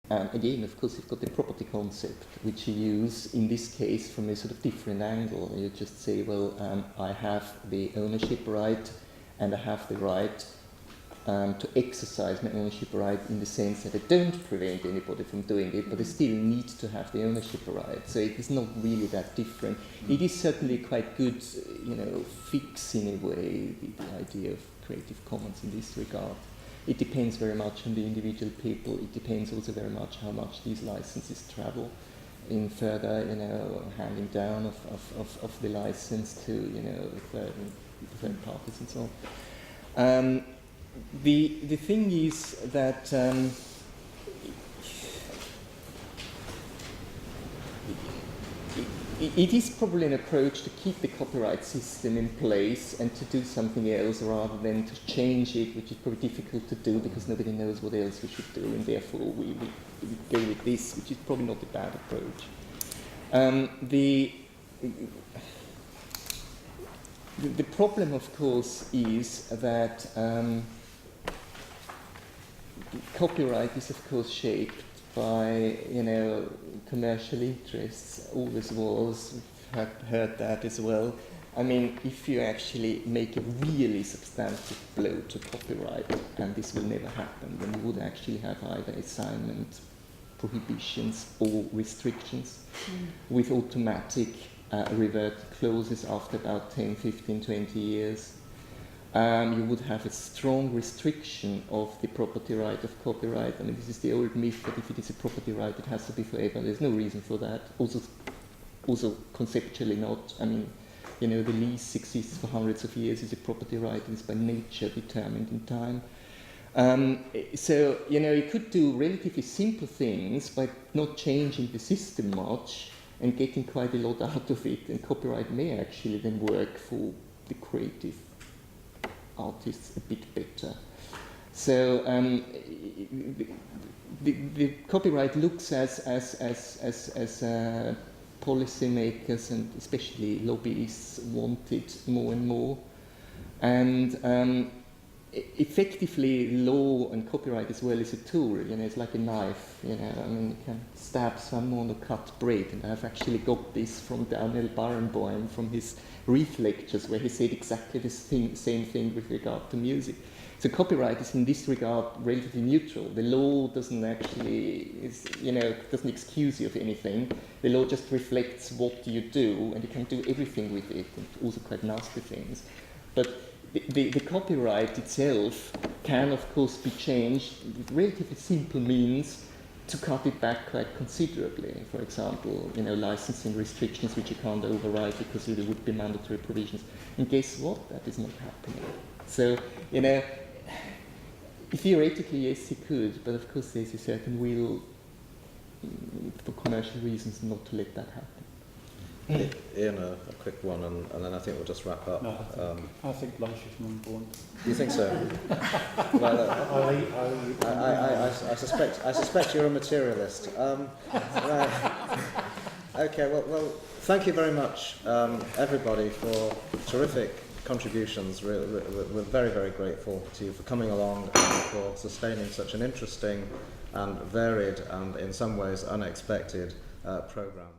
Again, of course, you've got the property concept, which you use in this case from a sort of different angle. You just say, well, I have the ownership right, and I have the right to exercise my ownership right in the sense that I don't prevent anybody from doing it, but I still need to have the ownership right. So it is not really that different. It is certainly quite good, fix in a way the idea of Creative Commons in this regard. It depends very much on the individual people. It depends also very much how much these licenses travel in further, handing down of the license to, third parties and so on. The thing is that it is probably an approach to keep the copyright system in place and to do something else rather than to change it, which is probably difficult to do because nobody knows what else we should do, and therefore we go with this, which is probably not a bad approach. The problem, of course, is that copyright is, of course, shaped by, commercial interests. Always was. I've heard that as well. I mean, if you actually make a really substantive blow to copyright, and this will never happen, then you would actually have either assignment prohibitions or restrictions with automatic revert clauses after about 10, 15, 20 years. You would have a strong restriction of the property right of copyright. I mean, this is the old myth that if it is a property right, it has to be forever. There's no reason for that. Also conceptually not. I mean, the lease exists for hundreds of years as a property right and is by nature determined in time. So, you could do relatively simple things by not changing the system much and getting quite a lot out of it, and copyright may actually then work for the creative artists a bit better. So the copyright looks as policymakers and especially lobbyists want it more and more, and effectively law and copyright as well is a tool. It's like a knife. I mean, you can stab someone or cut bread, and I've actually got this from Daniel Barenboim from his Reith lectures, where he said exactly the same thing with regard to music. So copyright is in this regard relatively neutral. The law doesn't actually, doesn't excuse you of anything. The law just reflects what you do, and you can do everything with it, and also quite nasty things. But the copyright itself can, of course, be changed with relatively simple means to cut it back quite considerably. For example, licensing restrictions which you can't override because there would be mandatory provisions. And guess what? That is not happening. So, theoretically, yes, you could, but of course there's a certain will, for commercial reasons, not to let that happen. Ian, a quick one, and then I think we'll just wrap up. No, I think Blanche is more important. Do you think so? Well, I suspect you're a materialist. Okay, well, thank you very much, everybody, for terrific contributions. We're very, very grateful to you for coming along and for sustaining such an interesting and varied and in some ways unexpected program.